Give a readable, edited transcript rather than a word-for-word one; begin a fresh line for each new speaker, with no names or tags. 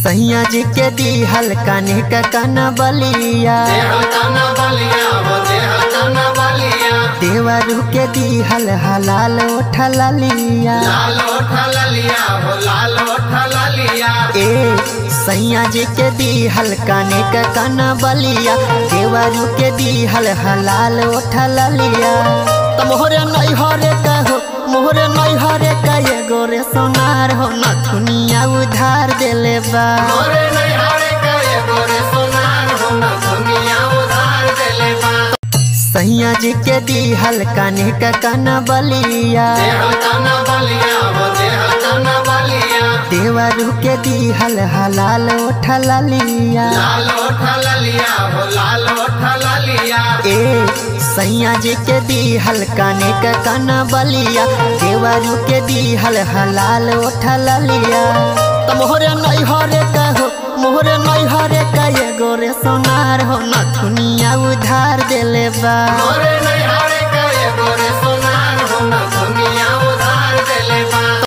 सैया जी के दिहल काने का काना बलिया देवरू के दिहल हलाल उठला लिया ए सैया जी के दिहल काने का काना बलिया देवरू के दिहल हलाल उठला लिया तो मोहरे नहीं हरे का हो मोहरे नहीं हरे का ये गोरे सोनार हो न दुनिया उधार देले बा सैया जी के दिहल काने का काना बलिया देवरू के दिहल हलाल उठला लिया ए सैया जी के दिहल काने का काना बलिया देवरू के दिहल हलाल उठला लिया तो मोहरे नहीं हरे का हो मोहरे नहीं हरे का ये गोरे सोनार हो न दुनिया उधार देले बा।